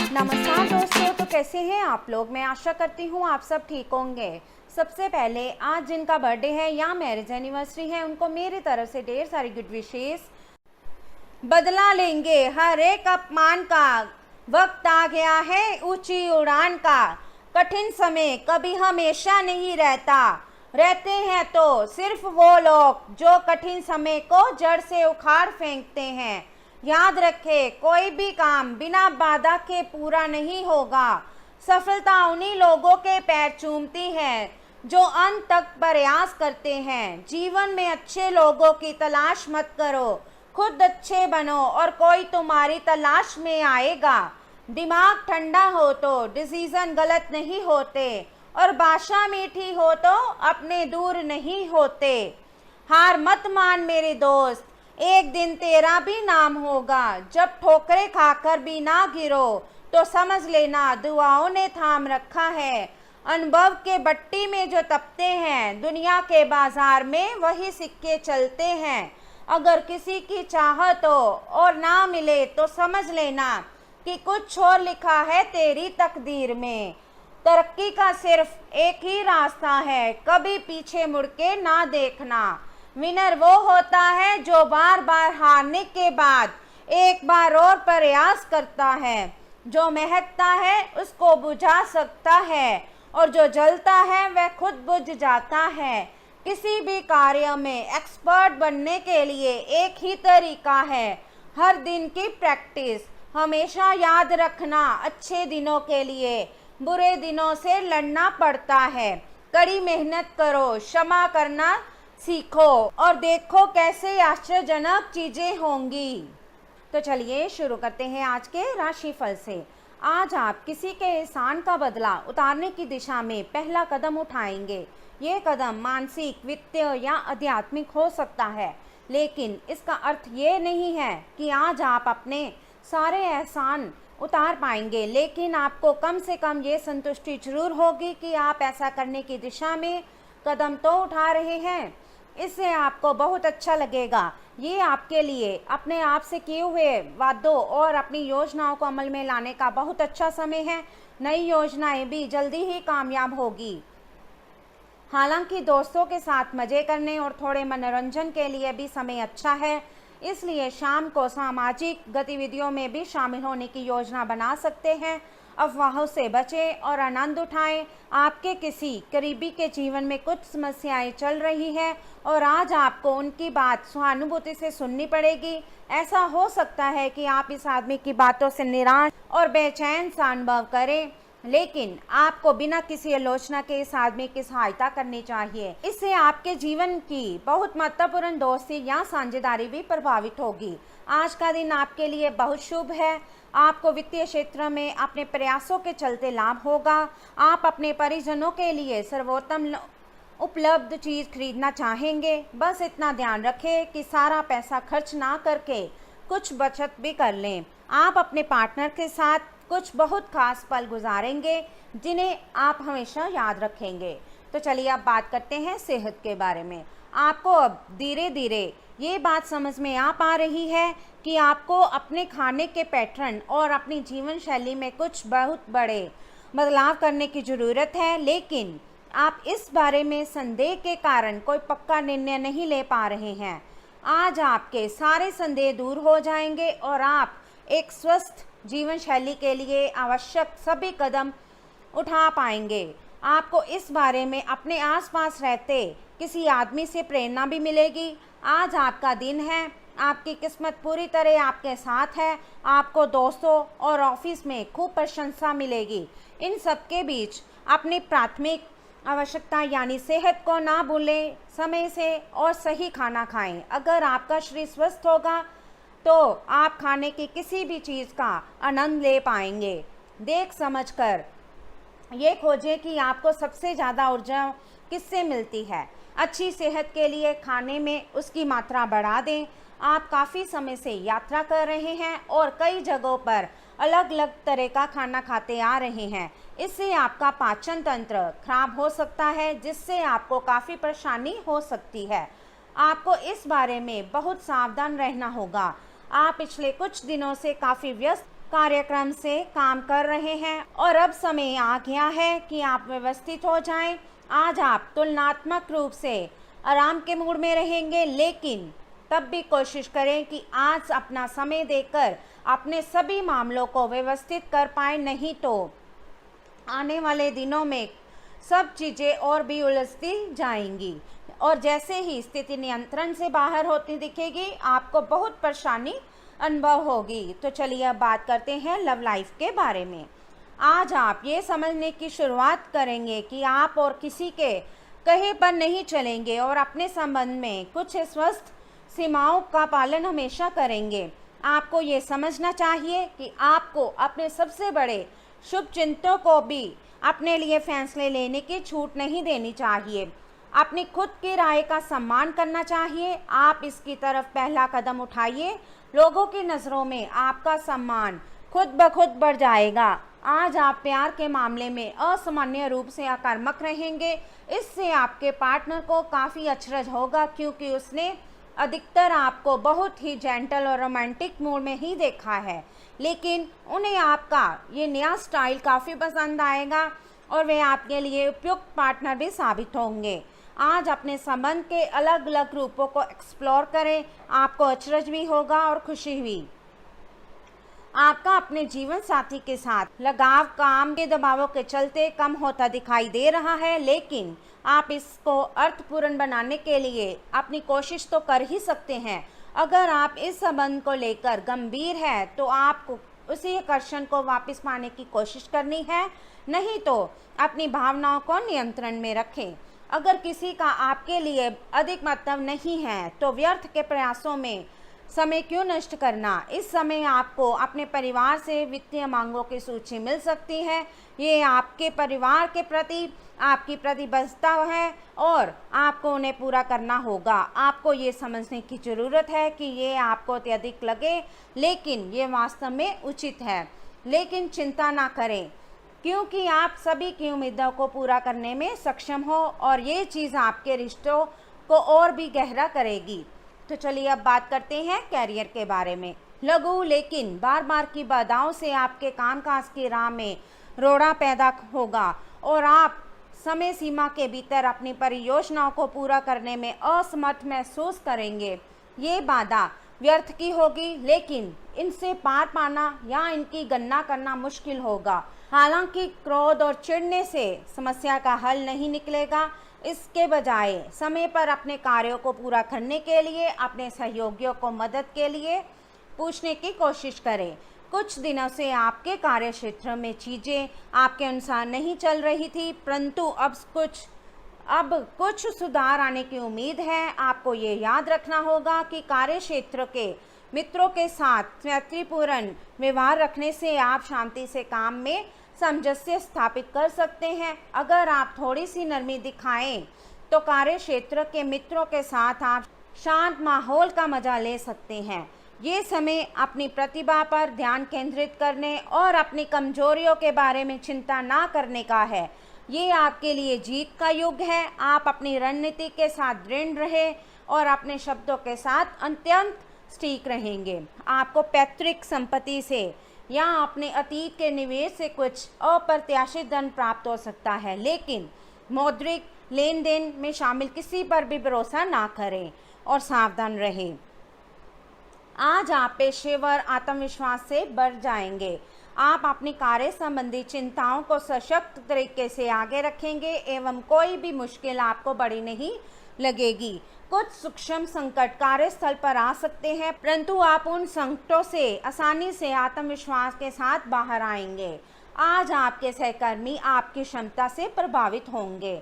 नमस्कार दोस्तों, तो कैसे हैं आप लोग। मैं आशा करती हूँ आप सब ठीक होंगे। सबसे पहले आज जिनका बर्थडे है या मैरिज एनिवर्सरी है उनको मेरी तरफ से ढेर सारी गुड विशेस। बदला लेंगे हर एक अपमान का, वक्त आ गया है ऊंची उड़ान का। कठिन समय कभी हमेशा नहीं रहता, रहते हैं तो सिर्फ वो लोग जो कठिन समय को जड़ से उखाड़ फेंकते हैं। याद रखे, कोई भी काम बिना बाधा के पूरा नहीं होगा। सफलता उन्हीं लोगों के पैर चूमती है जो अंत तक प्रयास करते हैं। जीवन में अच्छे लोगों की तलाश मत करो, खुद अच्छे बनो और कोई तुम्हारी तलाश में आएगा। दिमाग ठंडा हो तो डिसीजन गलत नहीं होते और भाषा मीठी हो तो अपने दूर नहीं होते। हार मत मान मेरे दोस्त, एक दिन तेरा भी नाम होगा। जब ठोकरें खाकर भी ना गिरो तो समझ लेना दुआओं ने थाम रखा है। अनुभव के भट्टी में जो तपते हैं, दुनिया के बाजार में वही सिक्के चलते हैं। अगर किसी की चाहत हो और ना मिले तो समझ लेना कि कुछ और लिखा है तेरी तकदीर में। तरक्की का सिर्फ एक ही रास्ता है, कभी पीछे मुड़ के ना देखना। विनर वो होता है जो बार बार हारने के बाद एक बार और प्रयास करता है। जो महकता है उसको बुझा सकता है और जो जलता है वह खुद बुझ जाता है। किसी भी कार्य में एक्सपर्ट बनने के लिए एक ही तरीका है, हर दिन की प्रैक्टिस। हमेशा याद रखना, अच्छे दिनों के लिए बुरे दिनों से लड़ना पड़ता है। कड़ी मेहनत करो, क्षमा करना सीखो और देखो कैसे आश्चर्यजनक चीजें होंगी। तो चलिए शुरू करते हैं आज के राशिफल से। आज आप किसी के एहसान का बदला उतारने की दिशा में पहला कदम उठाएंगे। ये कदम मानसिक, वित्तीय या आध्यात्मिक हो सकता है, लेकिन इसका अर्थ ये नहीं है कि आज आप अपने सारे एहसान उतार पाएंगे। लेकिन आपको कम से कम ये संतुष्टि जरूर होगी कि आप ऐसा करने की दिशा में कदम तो उठा रहे हैं। इससे आपको बहुत अच्छा लगेगा। ये आपके लिए अपने आप से किए हुए वादों और अपनी योजनाओं को अमल में लाने का बहुत अच्छा समय है। नई योजनाएं भी जल्दी ही कामयाब होगी। हालांकि दोस्तों के साथ मजे करने और थोड़े मनोरंजन के लिए भी समय अच्छा है, इसलिए शाम को सामाजिक गतिविधियों में भी शामिल होने की योजना बना सकते हैं। अफवाहों से बचें और आनंद उठाएं। आपके किसी करीबी के जीवन में कुछ समस्याएं चल रही हैं और आज आपको उनकी बात सहानुभूति से सुननी पड़ेगी। ऐसा हो सकता है कि आप इस आदमी की बातों से निराश और बेचैन सा अनुभव करें, लेकिन आपको बिना किसी आलोचना के इस आदमी की सहायता करनी चाहिए। इससे आपके जीवन की बहुत महत्वपूर्ण दोस्ती या साझेदारी भी प्रभावित होगी। आज का दिन आपके लिए बहुत शुभ है। आपको वित्तीय क्षेत्र में अपने प्रयासों के चलते लाभ होगा। आप अपने परिजनों के लिए सर्वोत्तम उपलब्ध चीज खरीदना चाहेंगे। बस इतना ध्यान रखें कि सारा पैसा खर्च ना करके कुछ बचत भी कर लें। आप अपने पार्टनर के साथ कुछ बहुत खास पल गुजारेंगे जिन्हें आप हमेशा याद रखेंगे। तो चलिए अब बात करते हैं सेहत के बारे में। आपको अब धीरे धीरे ये बात समझ में आ पा रही है कि आपको अपने खाने के पैटर्न और अपनी जीवन शैली में कुछ बहुत बड़े बदलाव करने की ज़रूरत है, लेकिन आप इस बारे में संदेह के कारण कोई पक्का निर्णय नहीं ले पा रहे हैं। आज आपके सारे संदेह दूर हो जाएंगे और आप एक स्वस्थ जीवन शैली के लिए आवश्यक सभी कदम उठा पाएंगे। आपको इस बारे में अपने आसपास रहते किसी आदमी से प्रेरणा भी मिलेगी। आज आपका दिन है, आपकी किस्मत पूरी तरह आपके साथ है। आपको दोस्तों और ऑफिस में खूब प्रशंसा मिलेगी। इन सब के बीच अपनी प्राथमिक आवश्यकता यानी सेहत को ना भूलें। समय से और सही खाना खाएं। अगर आपका शरीर स्वस्थ होगा तो आप खाने की किसी भी चीज़ का आनंद ले पाएंगे। देख समझकर ये खोजें कि आपको सबसे ज़्यादा ऊर्जा किससे मिलती है। अच्छी सेहत के लिए खाने में उसकी मात्रा बढ़ा दें। आप काफ़ी समय से यात्रा कर रहे हैं और कई जगहों पर अलग अलग तरह का खाना खाते आ रहे हैं। इससे आपका पाचन तंत्र खराब हो सकता है, जिससे आपको काफ़ी परेशानी हो सकती है। आपको इस बारे में बहुत सावधान रहना होगा। आप पिछले कुछ दिनों से काफ़ी व्यस्त कार्यक्रम से काम कर रहे हैं और अब समय आ गया है कि आप व्यवस्थित हो जाएं। आज आप तुलनात्मक रूप से आराम के मूड में रहेंगे, लेकिन तब भी कोशिश करें कि आज अपना समय देकर अपने सभी मामलों को व्यवस्थित कर पाएं, नहीं तो आने वाले दिनों में सब चीज़ें और भी उलझती जाएंगी और जैसे ही स्थिति नियंत्रण से बाहर होती दिखेगी, आपको बहुत परेशानी अनुभव होगी। तो चलिए अब बात करते हैं लव लाइफ के बारे में। आज आप ये समझने की शुरुआत करेंगे कि आप और किसी के कहे पर नहीं चलेंगे और अपने संबंध में कुछ स्वस्थ सीमाओं का पालन हमेशा करेंगे। आपको ये समझना चाहिए कि आपको अपने सबसे बड़े शुभ चिंतकों को भी अपने लिए फैसले लेने की छूट नहीं देनी चाहिए। अपनी खुद की राय का सम्मान करना चाहिए। आप इसकी तरफ पहला कदम उठाइए। लोगों की नज़रों में आपका सम्मान खुद ब खुद बढ़ जाएगा। आज आप प्यार के मामले में असामान्य रूप से आक्रामक रहेंगे। इससे आपके पार्टनर को काफ़ी अचरज होगा, क्योंकि उसने अधिकतर आपको बहुत ही जेंटल और रोमांटिक मूड में ही देखा है, लेकिन उन्हें आपका ये नया स्टाइल काफ़ी पसंद आएगा और वे आपके लिए उपयुक्त पार्टनर भी साबित होंगे। आज अपने संबंध के अलग अलग रूपों को एक्सप्लोर करें। आपको अचरज भी होगा और खुशी भी। आपका अपने जीवन साथी के साथ लगाव काम के दबावों के चलते कम होता दिखाई दे रहा है, लेकिन आप इसको अर्थपूर्ण बनाने के लिए अपनी कोशिश तो कर ही सकते हैं। अगर आप इस संबंध को लेकर गंभीर है तो आपको उसी आकर्षण को वापस पाने की कोशिश करनी है, नहीं तो अपनी भावनाओं को नियंत्रण में रखें। अगर किसी का आपके लिए अधिक मतलब नहीं है तो व्यर्थ के प्रयासों में समय क्यों नष्ट करना। इस समय आपको अपने परिवार से वित्तीय मांगों की सूची मिल सकती है। ये आपके परिवार के प्रति आपकी प्रतिबद्धता है और आपको उन्हें पूरा करना होगा। आपको ये समझने की ज़रूरत है कि ये आपको अत्यधिक लगे, लेकिन ये वास्तव में उचित है। लेकिन चिंता ना करें, क्योंकि आप सभी की उम्मीदों को पूरा करने में सक्षम हो और ये चीज़ आपके रिश्तों को और भी गहरा करेगी। तो चलिए अब बात करते हैं कैरियर के बारे में। लघु लेकिन बार बार की बाधाओं से आपके कामकाज की राह में रोड़ा पैदा होगा और आप समय सीमा के भीतर अपनी परियोजनाओं को पूरा करने में असमर्थ महसूस करेंगे। ये बाधा व्यर्थ की होगी, लेकिन इनसे पार पाना या इनकी गणना करना मुश्किल होगा। हालांकि क्रोध और चिढ़ने से समस्या का हल नहीं निकलेगा। इसके बजाय समय पर अपने कार्यों को पूरा करने के लिए अपने सहयोगियों को मदद के लिए पूछने की कोशिश करें। कुछ दिनों से आपके कार्य क्षेत्र में चीज़ें आपके अनुसार नहीं चल रही थी, परंतु अब कुछ सुधार आने की उम्मीद है। आपको ये याद रखना होगा कि कार्य क्षेत्र के मित्रों के साथ मैत्रीपूर्ण व्यवहार रखने से आप शांति से काम में सामंजस्य स्थापित कर सकते हैं। अगर आप थोड़ी सी नरमी दिखाएं तो कार्य क्षेत्र के मित्रों के साथ आप शांत माहौल का मजा ले सकते हैं। ये समय अपनी प्रतिभा पर ध्यान केंद्रित करने और अपनी कमजोरियों के बारे में चिंता ना करने का है। ये आपके लिए जीत का युग है। आप अपनी रणनीति के साथ दृढ़ रहे और अपने शब्दों के साथ अत्यंत सटीक रहेंगे। आपको पैतृक संपत्ति से या अपने अतीत के निवेश से कुछ अप्रत्याशित धन प्राप्त हो सकता है, लेकिन मौद्रिक लेन देन में शामिल किसी पर भी भरोसा ना करें और सावधान रहें। आज आप पेशेवर आत्मविश्वास से बढ़ जाएंगे। आप अपनी कार्य संबंधी चिंताओं को सशक्त तरीके से आगे रखेंगे एवं कोई भी मुश्किल आपको बड़ी नहीं लगेगी। कुछ सूक्ष्म संकट कार्यस्थल पर आ सकते हैं, परंतु आप उन संकटों से आसानी से आत्मविश्वास के साथ बाहर आएंगे। आज आपके सहकर्मी आपकी क्षमता से प्रभावित होंगे।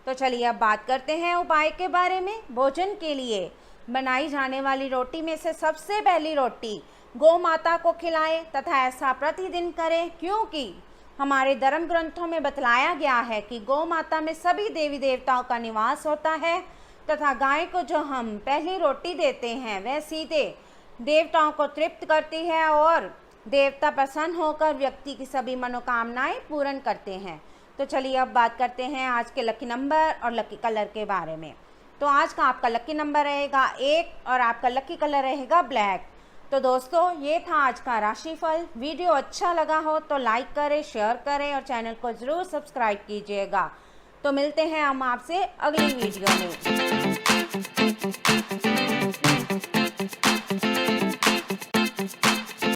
तो चलिए अब बात करते हैं उपाय के बारे में। भोजन के लिए बनाई जाने वाली रोटी में से सबसे पहली रोटी गौ माता को खिलाएं तथा ऐसा प्रतिदिन करें, क्योंकि हमारे धर्म ग्रंथों में बतलाया गया है कि गौ माता में सभी देवी देवताओं का निवास होता है तथा गाय को जो हम पहली रोटी देते हैं वह सीधे देवताओं को तृप्त करती है और देवता प्रसन्न होकर व्यक्ति की सभी मनोकामनाएं पूर्ण करते हैं। तो चलिए अब बात करते हैं आज के लकी नंबर और लकी कलर के बारे में। तो आज का आपका लकी नंबर रहेगा 1 और आपका लकी कलर रहेगा ब्लैक। तो दोस्तों ये था आज का राशिफल। वीडियो अच्छा लगा हो तो लाइक करें, शेयर करें और चैनल को ज़रूर सब्सक्राइब कीजिएगा। तो मिलते हैं हम आपसे अगली वीडियो में।